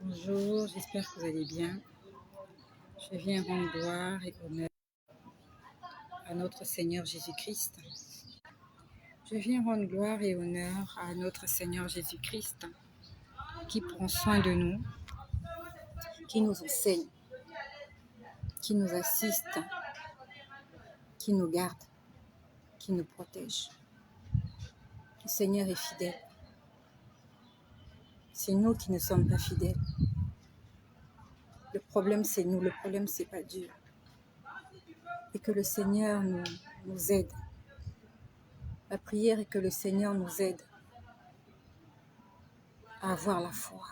Bonjour, j'espère que vous allez bien. Je viens rendre gloire et honneur à notre Seigneur Jésus-Christ. Je viens rendre gloire et honneur à notre Seigneur Jésus-Christ qui prend soin de nous, qui nous enseigne, qui nous assiste, qui nous garde, qui nous protège. Le Seigneur est fidèle. C'est nous qui ne sommes pas fidèles. Le problème, c'est nous. Le problème, c'est pas Dieu. Et que le Seigneur nous aide. La prière est que le Seigneur nous aide à avoir la foi.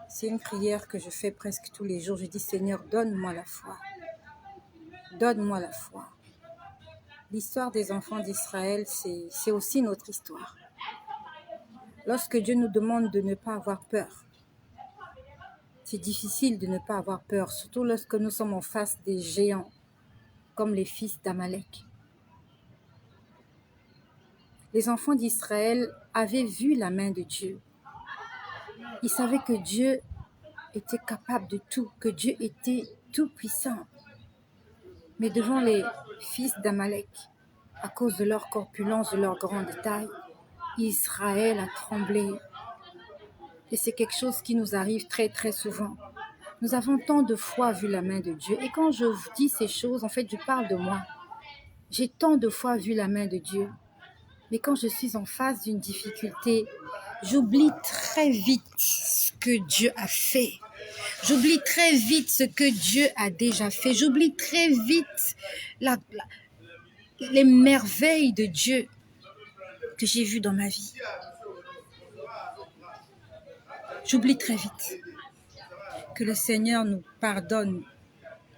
C'est une prière que je fais presque tous les jours. Je dis, Seigneur, donne-moi la foi. Donne-moi la foi. L'histoire des enfants d'Israël, c'est aussi notre histoire. Lorsque Dieu nous demande de ne pas avoir peur, c'est difficile de ne pas avoir peur, surtout lorsque nous sommes en face des géants, comme les fils d'Amalek. Les enfants d'Israël avaient vu la main de Dieu. Ils savaient que Dieu était capable de tout, que Dieu était tout puissant. Mais devant les fils d'Amalek, à cause de leur corpulence, de leur grande taille, Israël a tremblé. Et c'est quelque chose qui nous arrive très très souvent. Nous avons tant de fois vu la main de Dieu. Et quand je vous dis ces choses, en fait, je parle de moi. J'ai tant de fois vu la main de Dieu. Mais quand je suis en face d'une difficulté, j'oublie très vite ce que Dieu a fait. J'oublie très vite ce que Dieu a déjà fait. J'oublie très vite les merveilles de Dieu que j'ai vues dans ma vie. J'oublie très vite. Que le Seigneur nous pardonne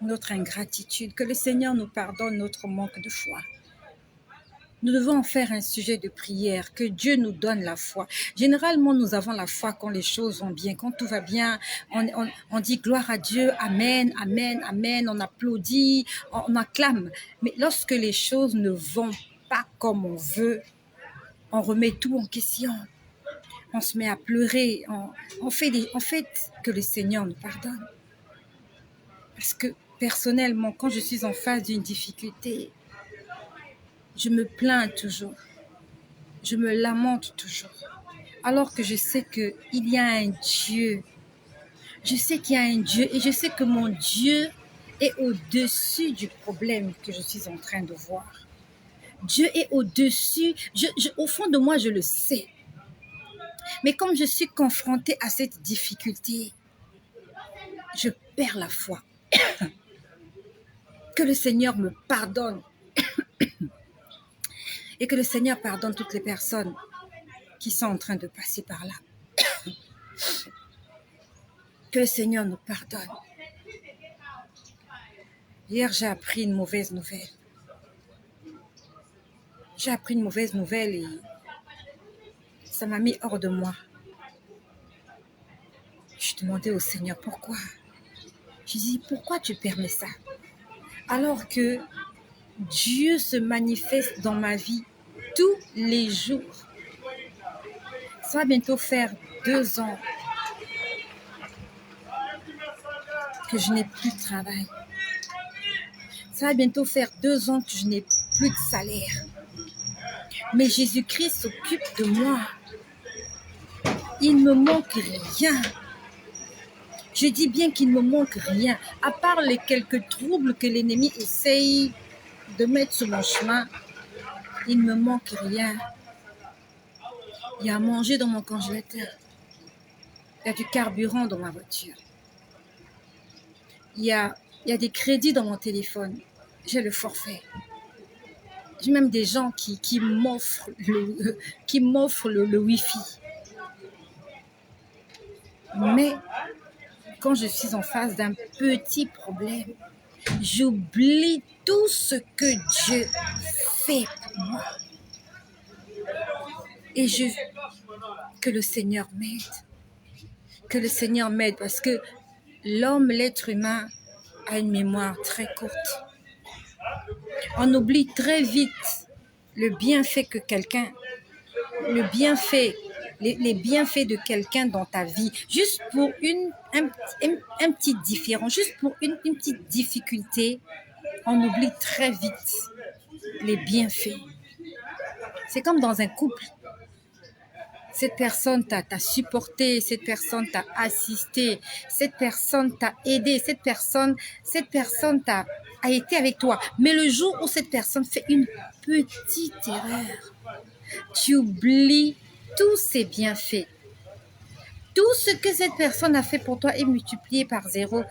notre ingratitude, que le Seigneur nous pardonne notre manque de foi. Nous devons en faire un sujet de prière, que Dieu nous donne la foi. Généralement, nous avons la foi quand les choses vont bien, quand tout va bien. On dit gloire à Dieu, amen, amen, amen. On applaudit, on acclame. Mais lorsque les choses ne vont pas comme on veut, on remet tout en question. On se met à pleurer. On fait que le Seigneur nous pardonne. Parce que personnellement, quand je suis en face d'une difficulté, je me plains toujours. Je me lamente toujours. Alors que je sais qu'il y a un Dieu. Je sais qu'il y a un Dieu et je sais que mon Dieu est au-dessus du problème que je suis en train de voir. Dieu est au-dessus. Au fond de moi, je le sais. Mais comme je suis confrontée à cette difficulté, je perds la foi. Que le Seigneur me pardonne. Et que le Seigneur pardonne toutes les personnes qui sont en train de passer par là. Que le Seigneur nous pardonne. Hier, j'ai appris une mauvaise nouvelle. J'ai appris une mauvaise nouvelle et ça m'a mis hors de moi. Je demandais au Seigneur pourquoi. Je dis pourquoi tu permets ça? Alors que Dieu se manifeste dans ma vie tous les jours. Ça va bientôt faire 2 ans que je n'ai plus de travail. Ça va bientôt faire 2 ans que je n'ai plus de salaire. Mais Jésus-Christ s'occupe de moi. Il ne me manque rien. Je dis bien qu'il ne me manque rien. À part les quelques troubles que l'ennemi essaye de mettre sur mon chemin, il ne me manque rien. Il y a à manger dans mon congélateur. Il y a du carburant dans ma voiture. Il y a des crédits dans mon téléphone. J'ai le forfait. J'ai même des gens qui m'offrent le Wi-Fi. Mais quand je suis en face d'un petit problème, j'oublie tout ce que Dieu fait pour moi. Et que le Seigneur m'aide. Que le Seigneur m'aide parce que l'homme, l'être humain, a une mémoire très courte. On oublie très vite le bienfait que quelqu'un, le bienfait les bienfaits de quelqu'un dans ta vie, juste pour un petit différent, juste pour une petite difficulté, on oublie très vite les bienfaits. C'est comme dans un couple. Cette personne t'a supporté, cette personne t'a assisté, cette personne t'a aidé, cette personne a été avec toi. Mais le jour où cette personne fait une petite erreur, tu oublies tous ses bienfaits. Tout ce que cette personne a fait pour toi est multiplié par 0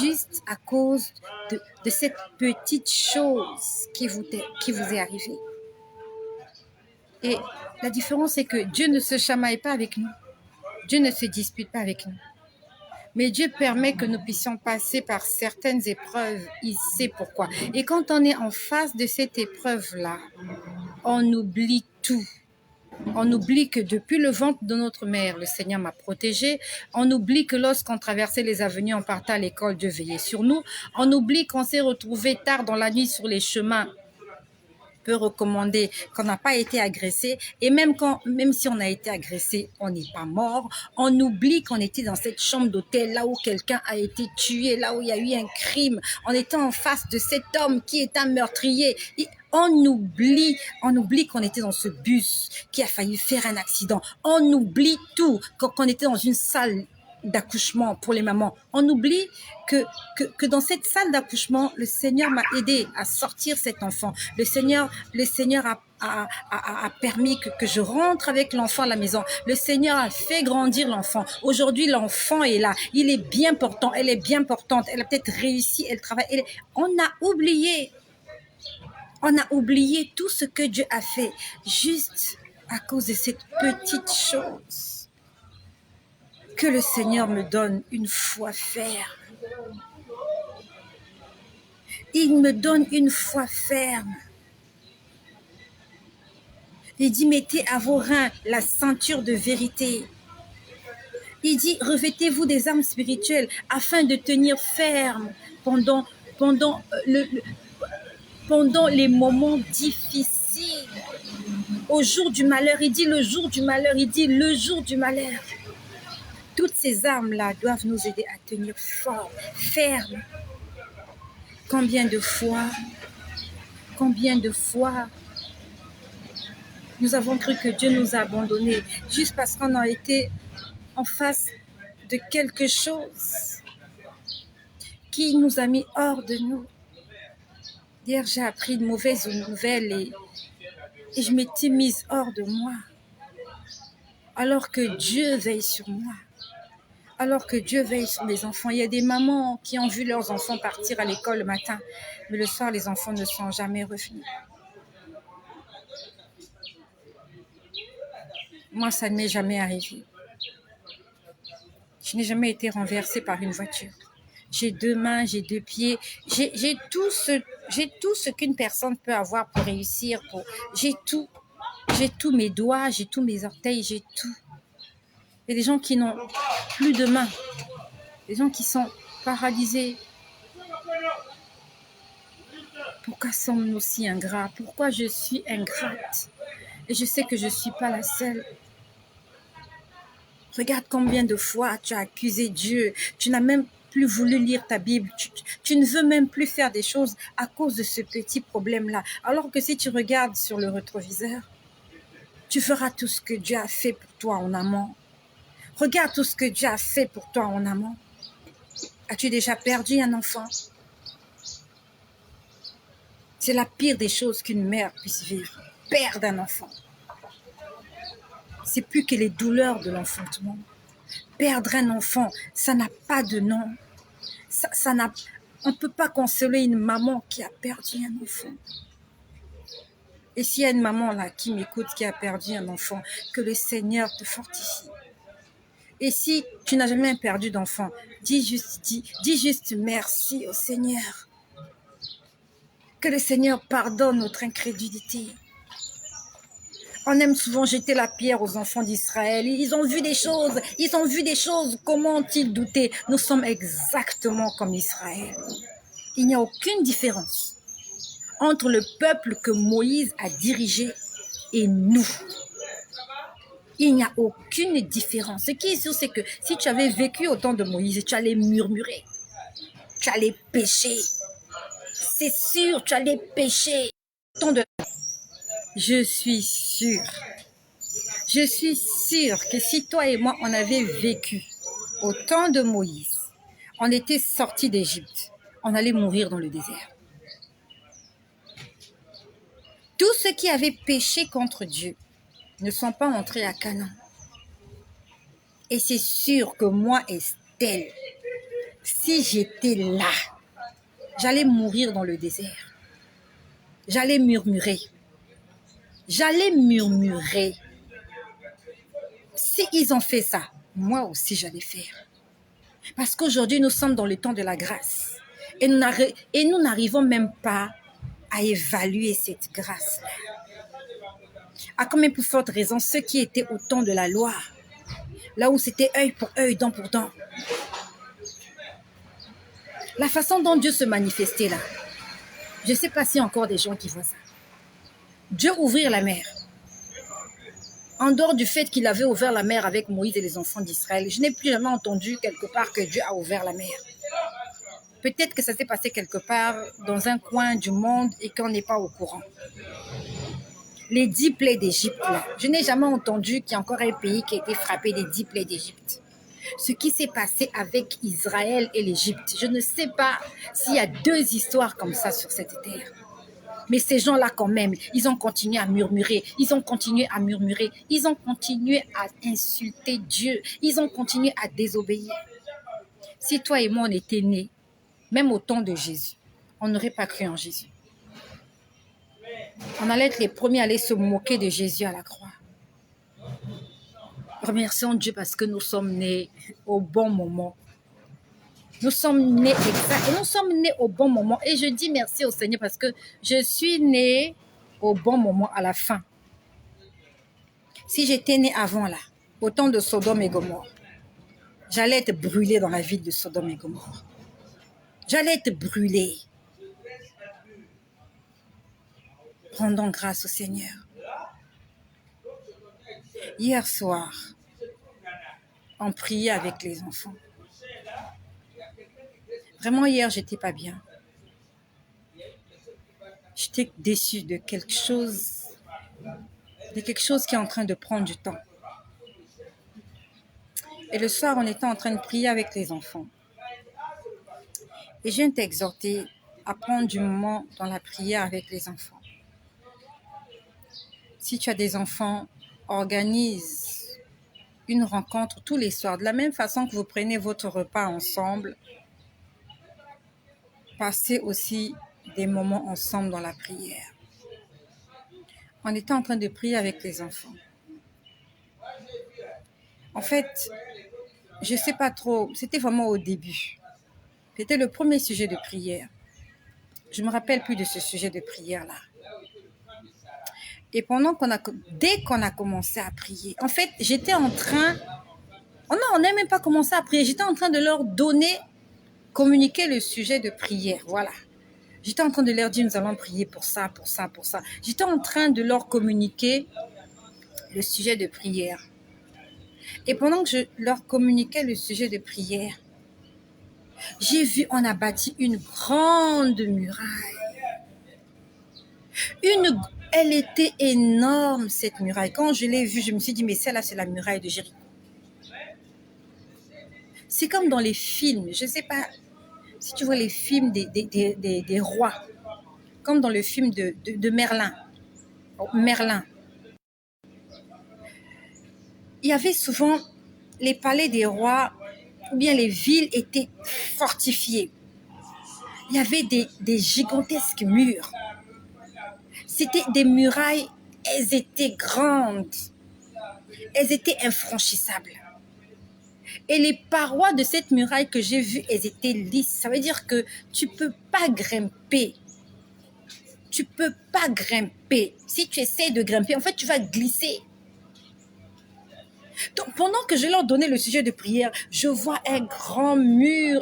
juste à cause de cette petite chose qui vous est arrivée. Et la différence, c'est que Dieu ne se chamaille pas avec nous. Dieu ne se dispute pas avec nous. Mais Dieu permet que nous puissions passer par certaines épreuves. Il sait pourquoi. Et quand on est en face de cette épreuve-là, on oublie tout. On oublie que depuis le ventre de notre mère, le Seigneur m'a protégée. On oublie que lorsqu'on traversait les avenues, on partait à l'école, Dieu veillait sur nous. On oublie qu'on s'est retrouvé tard dans la nuit sur les chemins. Peut recommander qu'on n'a pas été agressé, et même si on a été agressé, on n'est pas mort. On oublie qu'on était dans cette chambre d'hôtel, là où quelqu'un a été tué, là où il y a eu un crime. On était en face de cet homme qui est un meurtrier. On oublie qu'on était dans ce bus qui a failli faire un accident. On oublie tout quand on était dans une salle d'accouchement pour les mamans. On oublie que dans cette salle d'accouchement, le Seigneur m'a aidé à sortir cet enfant. Le Seigneur a permis que je rentre avec l'enfant à la maison. Le Seigneur a fait grandir l'enfant. Aujourd'hui, l'enfant est là. Il est bien portant. Elle est bien portante. Elle a peut-être réussi. Elle travaille. On a oublié tout ce que Dieu a fait juste à cause de cette petite chose. Que le Seigneur me donne une foi ferme. Il me donne une foi ferme. Il dit, mettez à vos reins la ceinture de vérité. Il dit, revêtez-vous des armes spirituelles afin de tenir ferme pendant les moments difficiles. Au jour du malheur, il dit le jour du malheur, il dit le jour du malheur. Toutes ces armes-là doivent nous aider à tenir fort, ferme. Combien de fois nous avons cru que Dieu nous a abandonnés juste parce qu'on a été en face de quelque chose qui nous a mis hors de nous. Hier, j'ai appris de mauvaises nouvelles et je m'étais mise hors de moi. Alors que Dieu veille sur moi. Alors que Dieu veille sur mes enfants. Il y a des mamans qui ont vu leurs enfants partir à l'école le matin, mais le soir, les enfants ne sont jamais revenus. Moi, ça ne m'est jamais arrivé. Je n'ai jamais été renversée par une voiture. J'ai 2 mains, j'ai 2 pieds. J'ai tout ce qu'une personne peut avoir pour réussir. J'ai tout. J'ai tous mes doigts, j'ai tous mes orteils, j'ai tout. Il y a des gens qui n'ont plus de mains, des gens qui sont paralysés. Pourquoi sommes-nous aussi ingrats? Pourquoi je suis ingrate? Et je sais que je ne suis pas la seule. Regarde combien de fois tu as accusé Dieu. Tu n'as même plus voulu lire ta Bible. Tu ne veux même plus faire des choses à cause de ce petit problème-là. Alors que si tu regardes sur le rétroviseur, tu feras tout ce que Dieu a fait pour toi en amont. Regarde tout ce que Dieu a fait pour toi en amont. As-tu déjà perdu un enfant? C'est la pire des choses qu'une mère puisse vivre. Perdre un enfant. C'est plus que les douleurs de l'enfantement. Perdre un enfant, ça n'a pas de nom. On ne peut pas consoler une maman qui a perdu un enfant. Et s'il y a une maman là qui m'écoute, qui a perdu un enfant, que le Seigneur te fortifie. Et si tu n'as jamais perdu d'enfant, dis juste merci au Seigneur. Que le Seigneur pardonne notre incrédulité. On aime souvent jeter la pierre aux enfants d'Israël. Ils ont vu des choses. Comment ont-ils douté? Nous sommes exactement comme Israël. Il n'y a aucune différence entre le peuple que Moïse a dirigé et nous. Il n'y a aucune différence. Ce qui est sûr, c'est que si tu avais vécu au temps de Moïse, tu allais murmurer, tu allais pécher. C'est sûr, tu allais pécher. Je suis sûre, je suis sûre que si toi et moi, on avait vécu au temps de Moïse, on était sortis d'Égypte, on allait mourir dans le désert. Tous ceux qui avaient péché contre Dieu ne sont pas entrés à Canaan. Et c'est sûr que moi, Estelle, si j'étais là, j'allais mourir dans le désert. J'allais murmurer. J'allais murmurer. Si ils ont fait ça, moi aussi j'allais faire. Parce qu'aujourd'hui, nous sommes dans le temps de la grâce. Et nous n'arrivons même pas à évaluer cette grâce-là. À combien plus forte raison, ceux qui étaient au temps de la loi, là où c'était œil pour œil, dent pour dent. La façon dont Dieu se manifestait là, je ne sais pas s'il y a encore des gens qui voient ça. Dieu ouvrir la mer. En dehors du fait qu'il avait ouvert la mer avec Moïse et les enfants d'Israël, je n'ai plus jamais entendu quelque part que Dieu a ouvert la mer. Peut-être que ça s'est passé quelque part dans un coin du monde et qu'on n'est pas au courant. Les 10 plaies d'Égypte, là, je n'ai jamais entendu qu'il y a encore un pays qui a été frappé des 10 plaies d'Égypte. Ce qui s'est passé avec Israël et l'Égypte, je ne sais pas s'il y a 2 histoires comme ça sur cette terre. Mais ces gens-là, quand même, ils ont continué à murmurer, ils ont continué à murmurer, ils ont continué à insulter Dieu, ils ont continué à désobéir. Si toi et moi, on était nés, même au temps de Jésus, on n'aurait pas cru en Jésus. On allait être les premiers à aller se moquer de Jésus à la croix. Remercions Dieu parce que nous sommes nés au bon moment. Nous sommes nés exact, nous sommes nés au bon moment. Et je dis merci au Seigneur parce que je suis née au bon moment à la fin. Si j'étais née avant là, au temps de Sodome et Gomorrhe, j'allais être brûlée dans la ville de Sodome et Gomorrhe. J'allais être brûlée. Rendons grâce au Seigneur. Hier soir, on priait avec les enfants. Vraiment, hier, j'étais pas bien. J'étais déçue de quelque chose qui est en train de prendre du temps. Et le soir, on était en train de prier avec les enfants. Et je viens t'exhorter à prendre du moment dans la prière avec les enfants. Si tu as des enfants, organise une rencontre tous les soirs. De la même façon que vous prenez votre repas ensemble, passez aussi des moments ensemble dans la prière. On était en train de prier avec les enfants. En fait, je ne sais pas trop, c'était vraiment au début. C'était le premier sujet de prière. Je ne me rappelle plus de ce sujet de prière-là. Et dès qu'on a commencé à prier, en fait, j'étais en train... Oh non, on n'a même pas commencé à prier. J'étais en train de leur communiquer le sujet de prière. Voilà. J'étais en train de leur dire, nous allons prier pour ça, pour ça, pour ça. J'étais en train de leur communiquer le sujet de prière. Et pendant que je leur communiquais le sujet de prière, j'ai vu, on a bâti une grande muraille. Elle était énorme, cette muraille. Quand je l'ai vue, je me suis dit, mais celle-là, c'est la muraille de Jéricho. C'est comme dans les films, je ne sais pas si tu vois les films des rois, comme dans le film de Merlin. Merlin. Il y avait souvent les palais des rois, ou bien les villes étaient fortifiées. Il y avait des gigantesques murs. C'était des murailles, elles étaient grandes. Elles étaient infranchissables. Et les parois de cette muraille que j'ai vues, elles étaient lisses. Ça veut dire que tu ne peux pas grimper. Tu ne peux pas grimper. Si tu essaies de grimper, en fait, tu vas glisser. Donc, pendant que je leur donnais le sujet de prière, je vois un grand mur,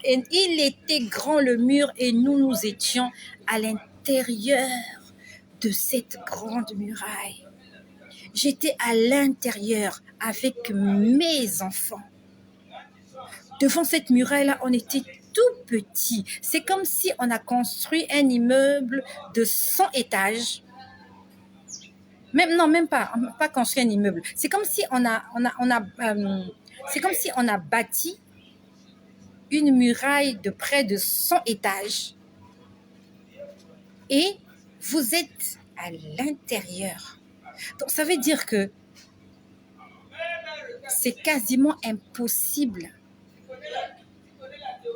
et il était grand le mur, et nous étions à l'intérieur de cette grande muraille. J'étais à l'intérieur avec mes enfants. Devant cette muraille-là, on était tout petit. C'est comme si on a construit un immeuble de 100 étages. Même pas, on n'a pas construit un immeuble. C'est comme si c'est comme si on a bâti une muraille de près de 100 étages. Et vous êtes à l'intérieur. Donc, ça veut dire que c'est quasiment impossible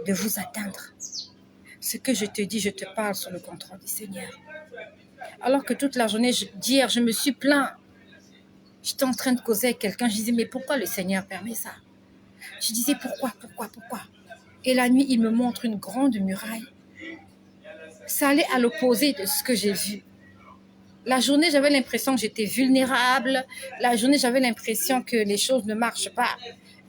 de vous atteindre. Ce que je te dis, je te parle sur le contrôle du Seigneur. Alors que toute la journée, d'hier, je me suis plaint. J'étais en train de causer avec quelqu'un. Je disais, mais pourquoi le Seigneur permet ça? Je disais, pourquoi? Et la nuit, il me montre une grande muraille. Ça allait à l'opposé de ce que j'ai vu. La journée, j'avais l'impression que j'étais vulnérable. La journée, j'avais l'impression que les choses ne marchent pas.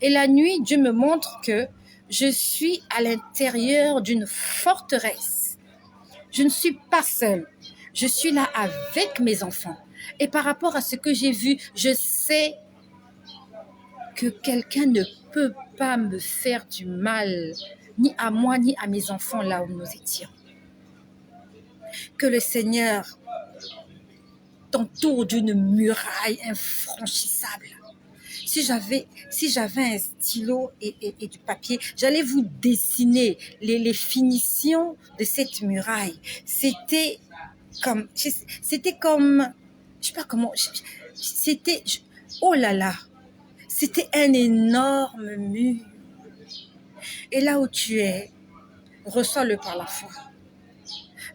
Et la nuit, Dieu me montre que je suis à l'intérieur d'une forteresse. Je ne suis pas seule. Je suis là avec mes enfants. Et par rapport à ce que j'ai vu, je sais que quelqu'un ne peut pas me faire du mal, ni à moi, ni à mes enfants là où nous étions. Que le Seigneur t'entoure d'une muraille infranchissable. Si j'avais un stylo et du papier, j'allais vous dessiner les finitions de cette muraille. C'était comme, je sais pas comment, oh là là, c'était un énorme mur. Et là où tu es, reçois-le par la foi.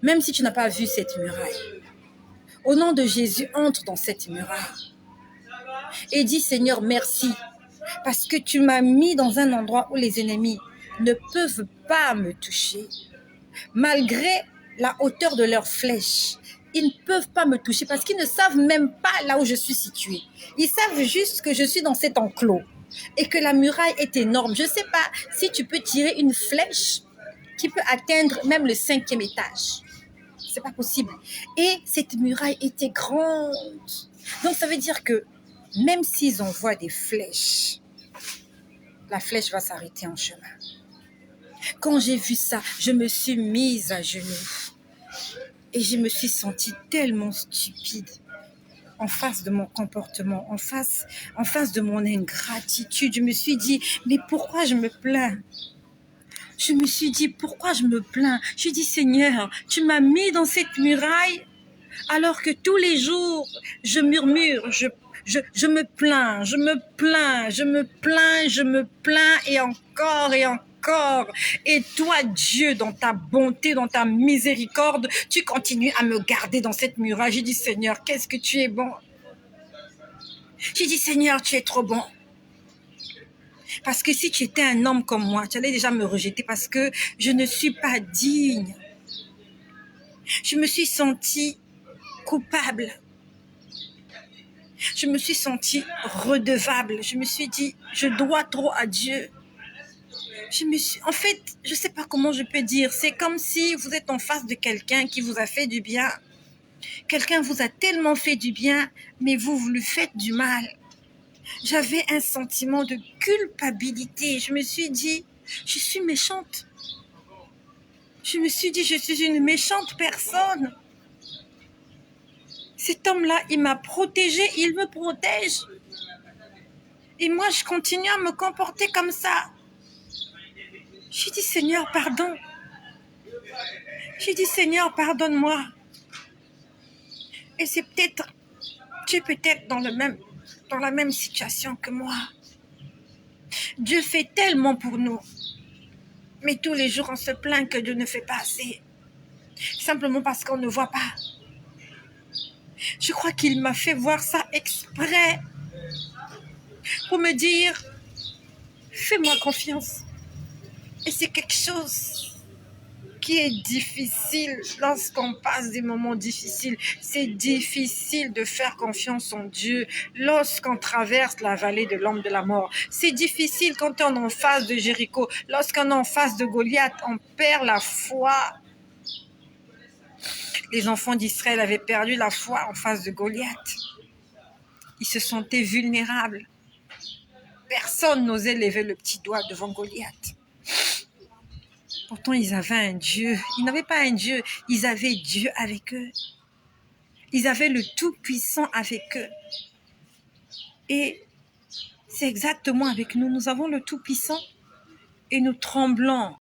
Même si tu n'as pas vu cette muraille, au nom de Jésus, entre dans cette muraille et dis, Seigneur, merci, parce que tu m'as mis dans un endroit où les ennemis ne peuvent pas me toucher. Malgré la hauteur de leurs flèches, ils ne peuvent pas me toucher parce qu'ils ne savent même pas là où je suis située. Ils savent juste que je suis dans cet enclos et que la muraille est énorme. Je ne sais pas si tu peux tirer une flèche qui peut atteindre même le 5e étage. C'est pas possible. Et cette muraille était grande. Donc ça veut dire que même s'ils envoient des flèches, la flèche va s'arrêter en chemin. Quand j'ai vu ça, je me suis mise à genoux et je me suis sentie tellement stupide en face de mon comportement, en face de mon ingratitude. Je me suis dit, mais pourquoi je me plains? Je me suis dit, pourquoi je me plains? Je dis, Seigneur, tu m'as mis dans cette muraille alors que tous les jours, je murmure, je me plains, je me plains et encore et encore. Et toi, Dieu, dans ta bonté, dans ta miséricorde, tu continues à me garder dans cette muraille. J'ai dit, Seigneur, qu'est-ce que tu es bon. J'ai dit, Seigneur, tu es trop bon. Parce que si tu étais un homme comme moi, tu allais déjà me rejeter parce que je ne suis pas digne. Je me suis sentie coupable. Je me suis sentie redevable. Je me suis dit, je dois trop à Dieu. En fait, je ne sais pas comment je peux dire. C'est comme si vous êtes en face de quelqu'un qui vous a fait du bien. Quelqu'un vous a tellement fait du bien, mais vous lui faites du mal. J'avais un sentiment de culpabilité. Je me suis dit, je suis méchante. Je me suis dit, je suis une méchante personne. Cet homme-là, il m'a protégée, il me protège. Et moi, je continue à me comporter comme ça. J'ai dit, Seigneur, pardon. J'ai dit, Seigneur, pardonne-moi. Et c'est peut-être, tu es peut-être dans la même situation que moi. Dieu fait tellement pour nous. Mais tous les jours, on se plaint que Dieu ne fait pas assez. Simplement parce qu'on ne voit pas. Je crois qu'il m'a fait voir ça exprès pour me dire, fais-moi confiance. Et c'est quelque chose qui est difficile lorsqu'on passe des moments difficiles. C'est difficile de faire confiance en Dieu lorsqu'on traverse la vallée de l'ombre de la mort. C'est difficile quand on est en face de Jéricho. Lorsqu'on est en face de Goliath, on perd la foi. Les enfants d'Israël avaient perdu la foi en face de Goliath. Ils se sentaient vulnérables. Personne n'osait lever le petit doigt devant Goliath. Pourtant, ils avaient un Dieu. Ils n'avaient pas un Dieu, ils avaient Dieu avec eux. Ils avaient le Tout-Puissant avec eux. Et c'est exactement avec nous. Nous avons le Tout-Puissant et nous tremblons